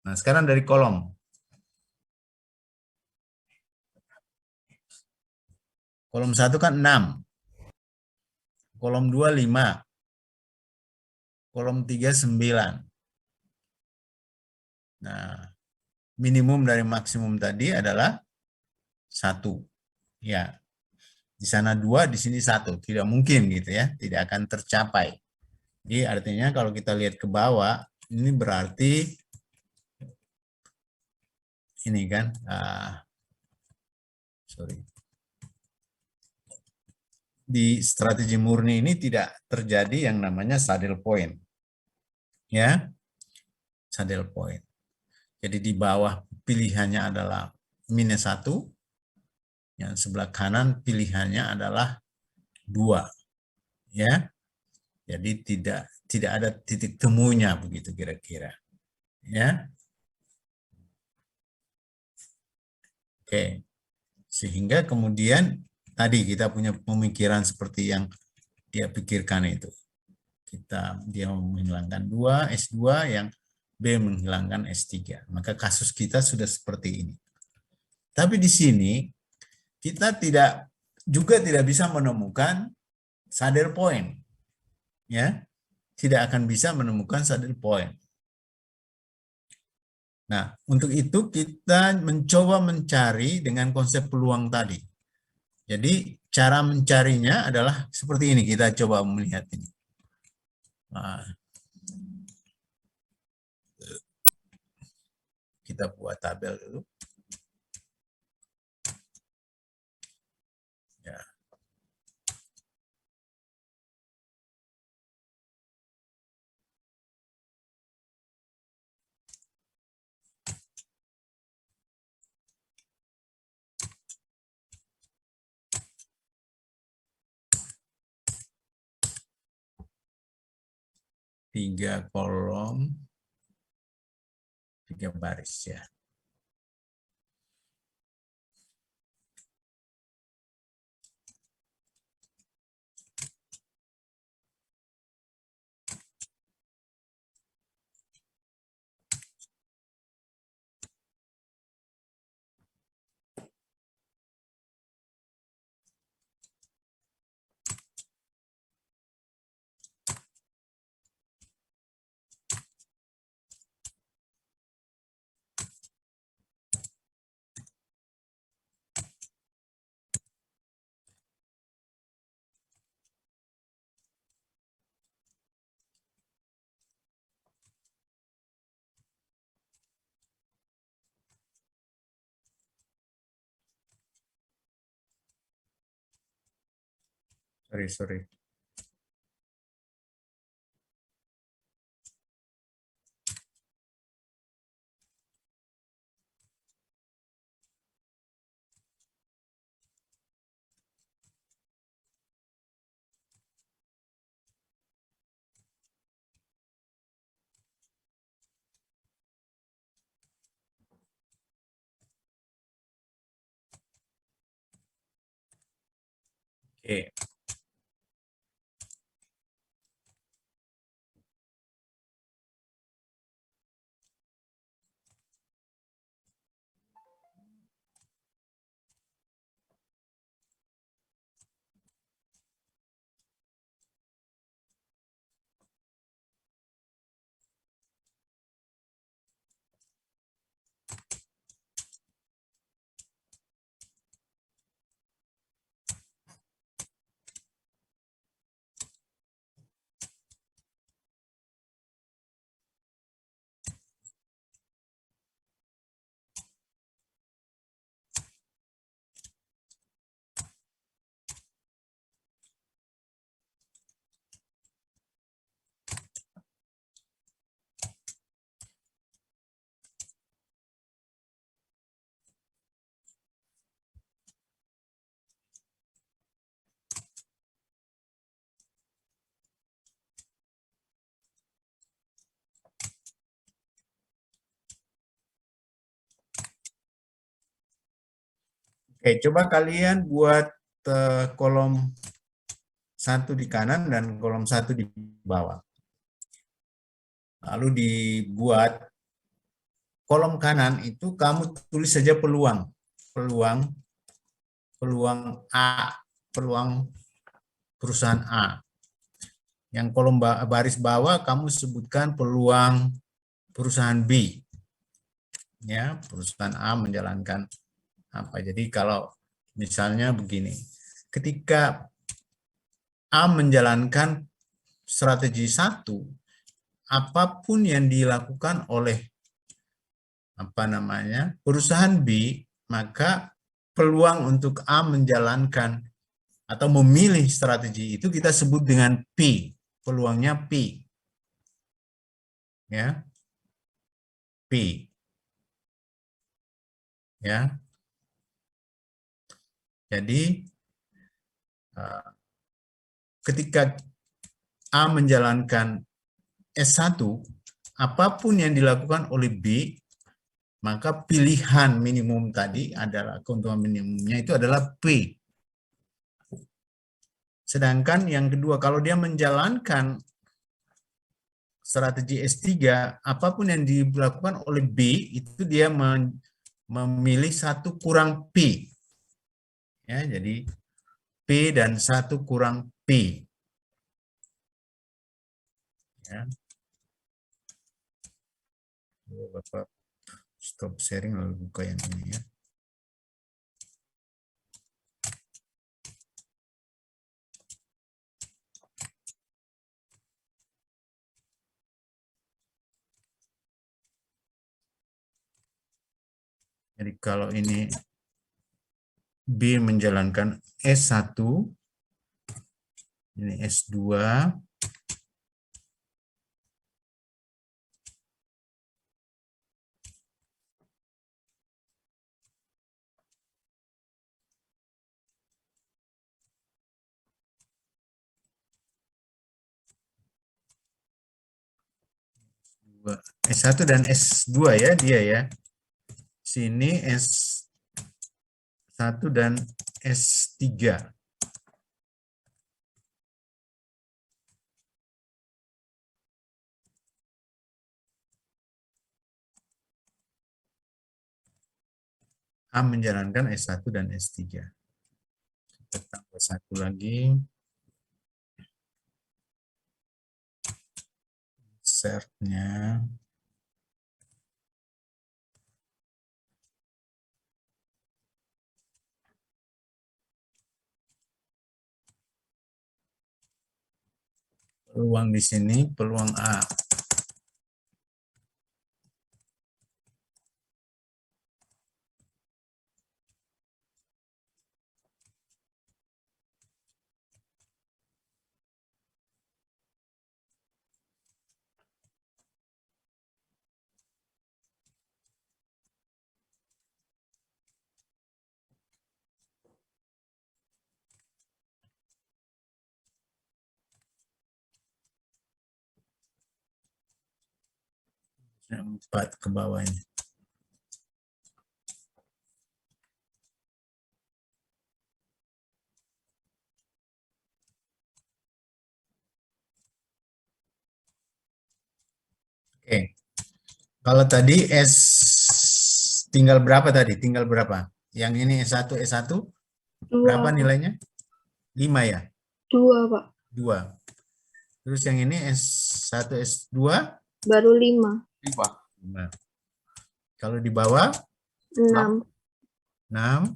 Speaker 1: Nah, sekarang dari kolom. Kolom 1 kan 6. Kolom 2, 5. Kolom 3, 9. Nah, minimum dari maksimum tadi adalah 1. Ya. Di sana 2, di sini 1. Tidak mungkin gitu ya, tidak akan tercapai. Jadi artinya kalau kita lihat ke bawah, ini berarti ini kan, di strategi murni ini tidak terjadi yang namanya saddle point. Ya, saddle point. Jadi di bawah pilihannya adalah -1, yang sebelah kanan pilihannya adalah 2. Ya. Jadi tidak ada titik temunya begitu kira-kira. Ya. Oke. Sehingga kemudian tadi kita punya pemikiran seperti yang dia pikirkan itu. Dia menghilangkan 2 S2, yang B menghilangkan S3. Maka kasus kita sudah seperti ini. Tapi di sini kita tidak bisa menemukan saddle point. Ya. Tidak akan bisa menemukan saddle point. Nah, untuk itu kita mencoba mencari dengan konsep peluang tadi. Jadi cara mencarinya adalah seperti ini, kita coba melihat ini. Nah, kita buat tabel dulu. Ya. Tiga kolom, 3 baris ya. Sorry. Oke. Oke, coba kalian buat kolom 1 di kanan dan kolom 1 di bawah. Lalu dibuat kolom kanan itu kamu tulis saja peluang A, peluang perusahaan A. Yang kolom baris bawah kamu sebutkan peluang perusahaan B. Ya, perusahaan A menjalankan apa. Jadi kalau misalnya begini, ketika A menjalankan strategi 1, apapun yang dilakukan oleh perusahaan B, maka peluang untuk A menjalankan atau memilih strategi itu kita sebut dengan P, peluangnya P. Ya. P. Ya. Jadi ketika A menjalankan S1, apapun yang dilakukan oleh B, maka pilihan minimum tadi adalah keuntungan minimumnya itu adalah P. Sedangkan yang kedua, kalau dia menjalankan strategi S3, apapun yang dilakukan oleh B, itu dia memilih 1 kurang P. Ya, jadi P dan 1 kurang P. Ya. Bapak stop sharing lalu buka yang ini ya. Jadi kalau ini B menjalankan S1, ini S2, S1 dan S2 ya dia ya. Sini S1 dan S3. A menjalankan S1 dan S3. Kita tambah 1 lagi. Insertnya. Peluang di sini, peluang A. Yang 4 ke bawahnya. Oke. Kalau tadi S tinggal berapa tadi? Tinggal berapa? Yang ini S1 berapa
Speaker 2: 2,
Speaker 1: nilainya? 5 ya?
Speaker 2: 2, Pak.
Speaker 1: 2. Terus yang ini S1, S2?
Speaker 2: Baru 5.
Speaker 1: 5. Kalau di bawah?
Speaker 2: 6.
Speaker 1: 6.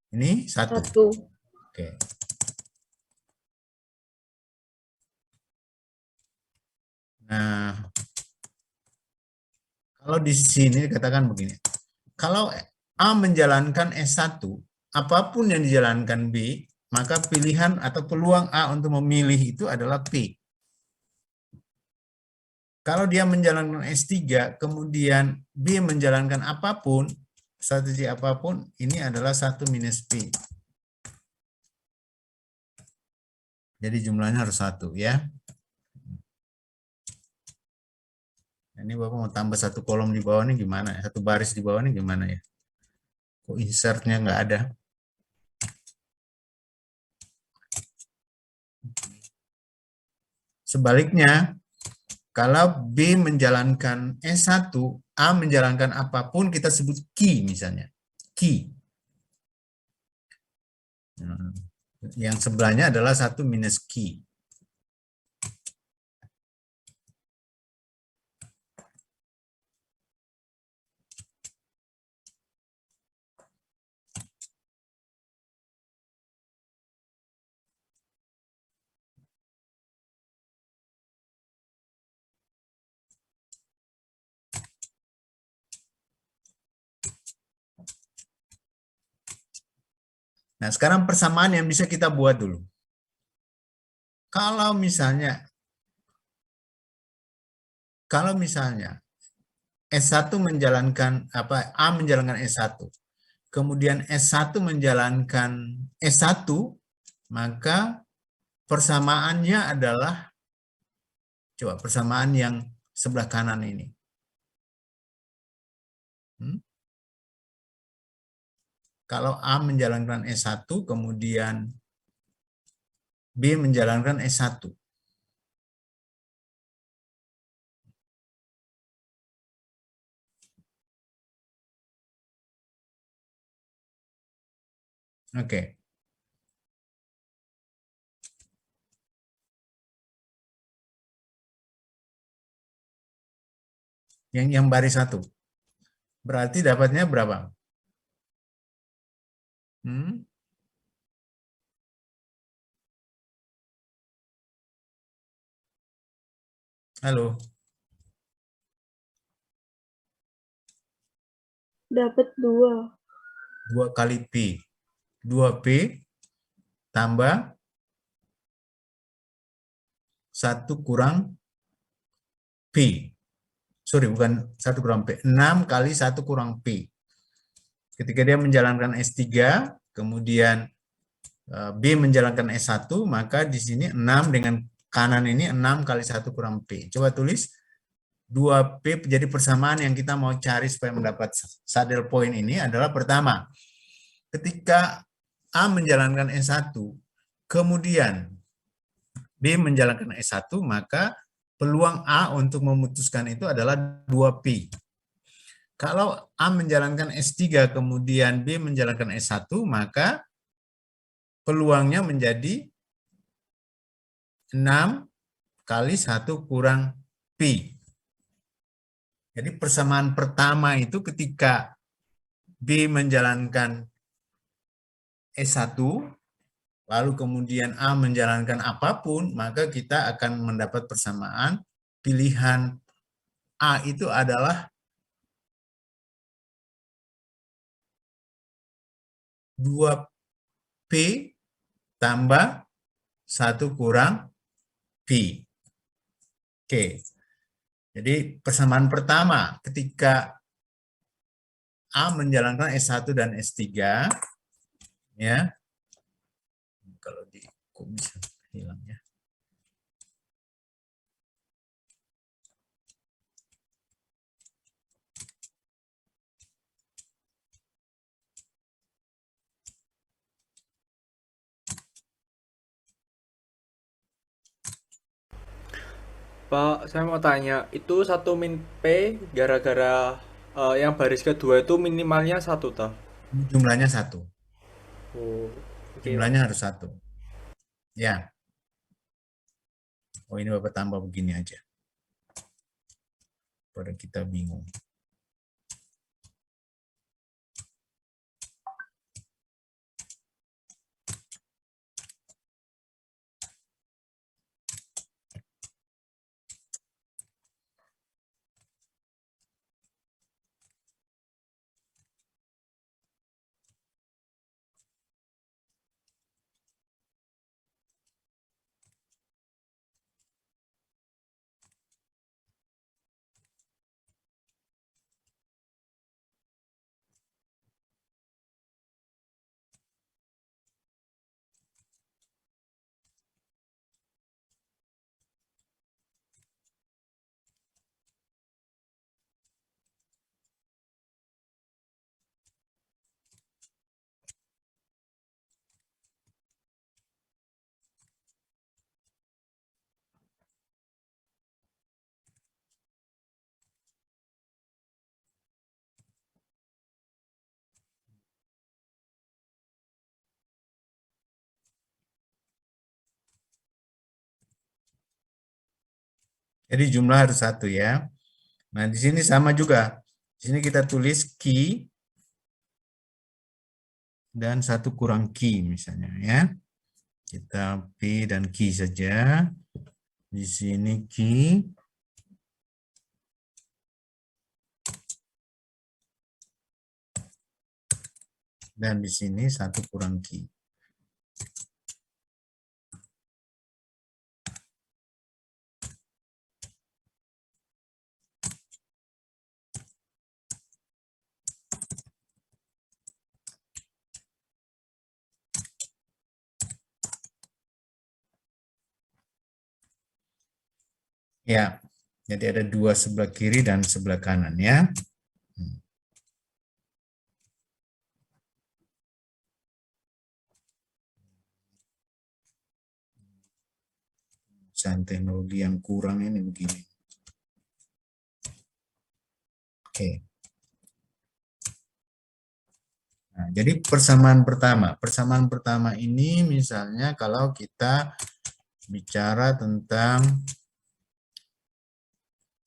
Speaker 1: Ini 1.
Speaker 2: 1.
Speaker 1: Oke. Nah, kalau di sini katakan begini. Kalau A menjalankan S1, apapun yang dijalankan B, maka pilihan atau peluang A untuk memilih itu adalah P. Kalau dia menjalankan S3, kemudian B menjalankan apapun, strategi apapun, ini adalah 1 minus P. Jadi jumlahnya harus 1 ya. Ini Bapak mau tambah 1 kolom di bawah ini gimana? 1 baris di bawah ini gimana ya? Kok insertnya nggak ada? Sebaliknya, kalau B menjalankan S1, A menjalankan apapun, kita sebut key misalnya. Key. Yang sebelahnya adalah 1 minus key. Nah, sekarang persamaan yang bisa kita buat dulu. Kalau misalnya S1 menjalankan A menjalankan S1, kemudian S1 menjalankan S1, maka persamaannya adalah, coba persamaan yang sebelah kanan ini. Kalau A menjalankan S1, kemudian B menjalankan S1. Oke. Yang baris 1. Berarti dapatnya berapa? Halo.
Speaker 2: Dapat 2.
Speaker 1: 2 kali P. 2P tambah 1 kurang P. Sorry, bukan 1 kurang P. 6 kali 1 kurang P. Ketika dia menjalankan S3, kemudian B menjalankan S1, maka di sini 6 dengan kanan ini 6 kali 1 kurang P. Coba tulis 2P, jadi persamaan yang kita mau cari supaya mendapat saddle point ini adalah pertama, ketika A menjalankan S1, kemudian B menjalankan S1, maka peluang A untuk memutuskan itu adalah 2P. Kalau A menjalankan S3, kemudian B menjalankan S1, maka peluangnya menjadi 6 kali 1 kurang P. Jadi persamaan pertama itu ketika B menjalankan S1, lalu kemudian A menjalankan apapun, maka kita akan mendapat persamaan pilihan A itu adalah 2P tambah 1 kurang P. Oke. Jadi persamaan pertama ketika A menjalankan S1 dan S3, ya. Kalau kok bisa hilang ya.
Speaker 3: Pak, saya mau tanya, itu 1 min P gara-gara yang baris kedua itu minimalnya 1 toh?
Speaker 1: Jumlahnya 1.
Speaker 3: Oh, oke, Pak.
Speaker 1: Jumlahnya harus 1. Ya. Oh, ini Bapak tambah begini aja. Pada kita bingung. Jadi jumlah harus 1 ya. Nah, di sini sama juga. Di sini kita tulis key dan 1 kurang key misalnya ya. Kita P dan key saja. Di sini key. Dan di sini 1 kurang Q. Ya, jadi ada 2 sebelah kiri dan sebelah kanan ya. Teknologi yang kurang ini begini. Oke. Nah, jadi persamaan pertama ini misalnya kalau kita bicara tentang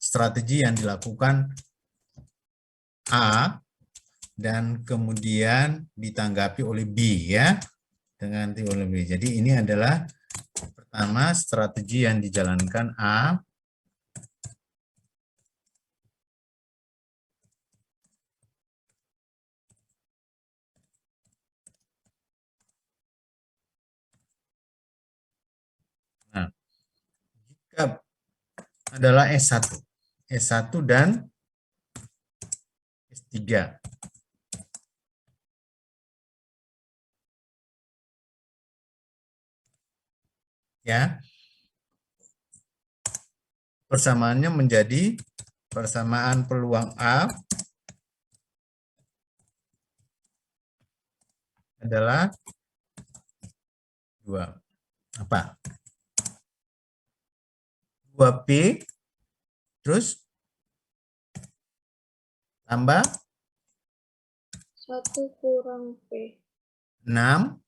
Speaker 1: strategi yang dilakukan A dan kemudian ditanggapi oleh B ya, dengan oleh B. Jadi ini adalah pertama strategi yang dijalankan A adalah S1. S1 dan S3. Ya. Persamaannya menjadi persamaan peluang A adalah 2. Apa? 2P terus tambah
Speaker 2: 1 kurang P.
Speaker 1: 6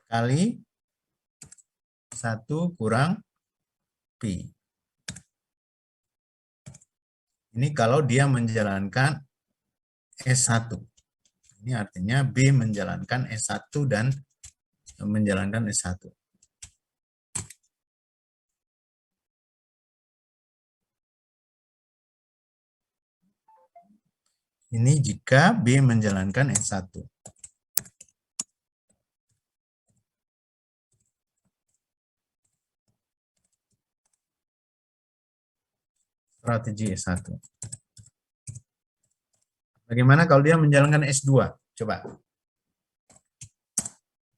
Speaker 1: kali 1 kurang P. Ini kalau dia menjalankan S1. Ini artinya B menjalankan S1 dan menjalankan S1. Ini jika B menjalankan S1. Strategi S1. Bagaimana kalau dia menjalankan S2? Coba.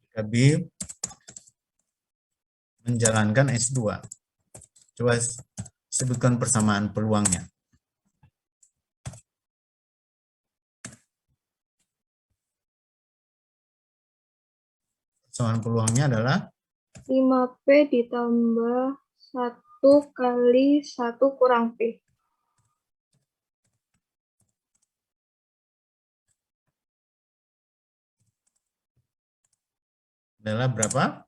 Speaker 1: Jika B menjalankan S2. Coba sebutkan persamaan peluangnya. Persamaan peluangnya adalah
Speaker 2: 5P ditambah 1 kali 1 kurang P.
Speaker 1: adalah berapa?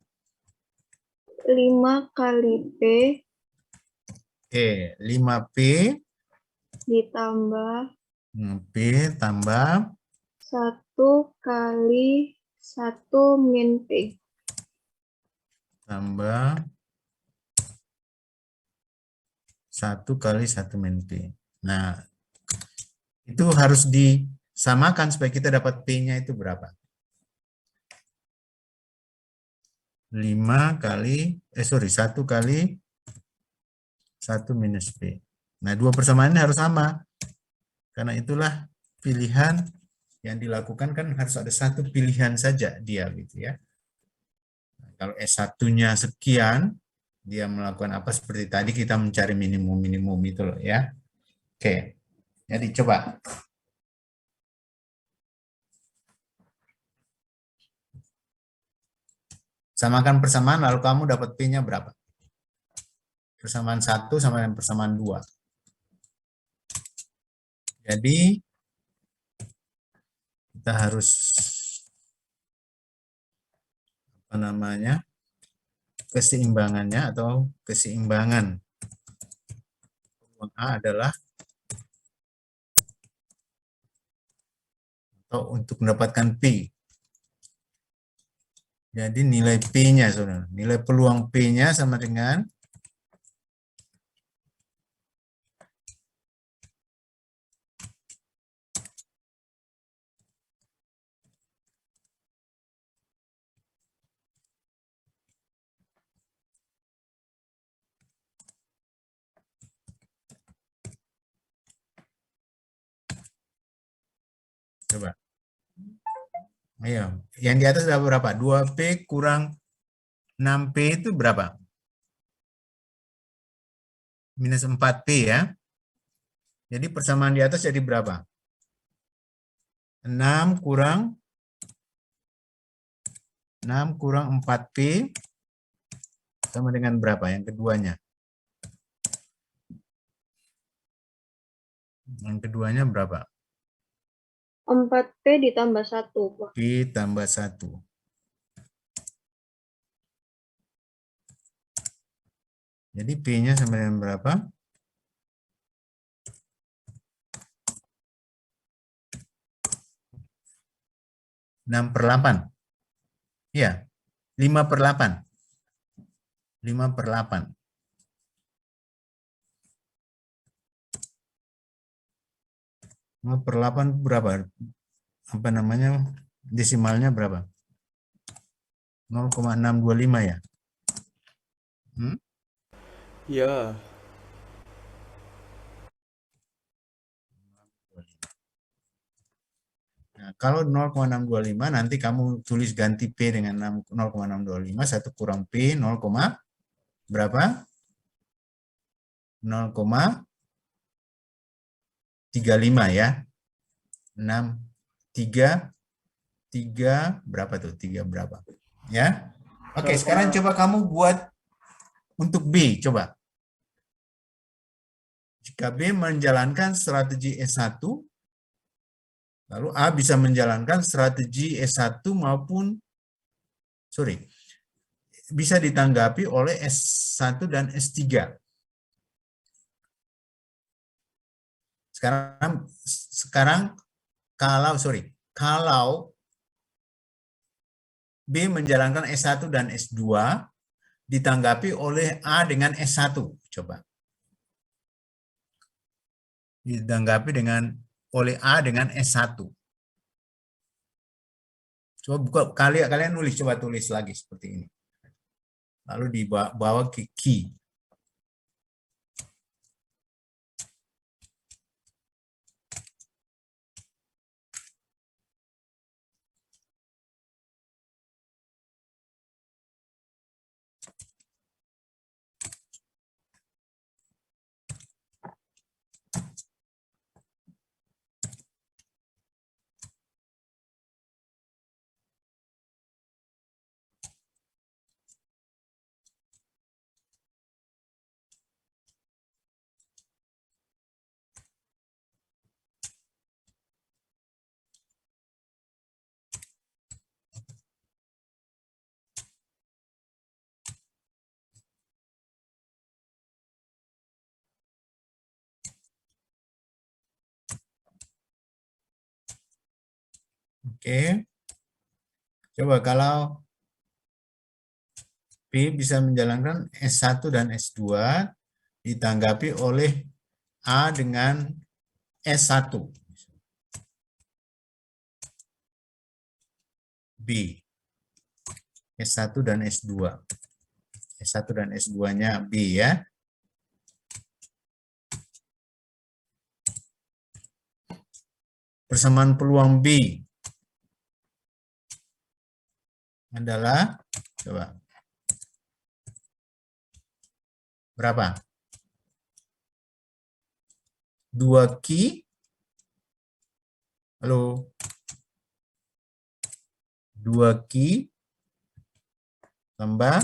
Speaker 2: 5 kali P
Speaker 1: Oke, 5P
Speaker 2: ditambah
Speaker 1: P tambah
Speaker 2: 1 kali 1 min P.
Speaker 1: tambah 1 kali 1 min P. Nah, itu harus disamakan supaya kita dapat P-nya itu berapa? 1 kali 1 minus P. Nah, dua persamaan ini harus sama. Karena itulah pilihan yang dilakukan kan harus ada satu pilihan saja dia gitu ya. Nah, kalau S1-nya sekian, dia melakukan apa seperti tadi kita mencari minimum-minimum itu loh ya. Oke. Jadi coba. Samakan persamaan lalu kamu dapat P-nya berapa? Persamaan 1 sama dengan persamaan 2. Jadi kita harus keseimbangannya atau keseimbangan peluang A adalah atau untuk mendapatkan P. Jadi nilai P-nya saudara, nilai peluang P-nya sama dengan Ayo, yang di atas ada berapa? 2P kurang 6P itu berapa? Minus 4P ya. Jadi persamaan di atas jadi berapa? 6 kurang 4P sama dengan berapa yang keduanya? Yang keduanya berapa?
Speaker 2: 4P ditambah 1, Pak.
Speaker 1: P tambah 1. Jadi P-nya sama dengan berapa? 6/8. Ya, 5/8. 5/8. Per 8 berapa? Apa namanya? Desimalnya berapa? 0,625 ya?
Speaker 3: Ya.
Speaker 1: Nah, kalau 0,625 nanti kamu tulis ganti P dengan 0,625, 1 kurang P 0, berapa? 0,35 ya. 6, 3 berapa tuh? 3 berapa? Ya. Oke, sekarang coba kamu buat untuk B, coba. Jika B menjalankan strategi S1, lalu A bisa menjalankan strategi S1 maupun, bisa ditanggapi oleh S1 dan S3. Sekarang kalau B menjalankan S1 dan S2 ditanggapi oleh A dengan S1, coba. Ditanggapi oleh A dengan S1. Coba buka, kalian nulis, coba tulis lagi seperti ini. Lalu dibawa ke key. Oke. Coba kalau P bisa menjalankan S1 dan S2 ditanggapi oleh A dengan S1. B. S1 dan S2. S1 dan S2-nya B ya. Persamaan peluang B adalah, coba, berapa? 2 key, halo, 2 key tambah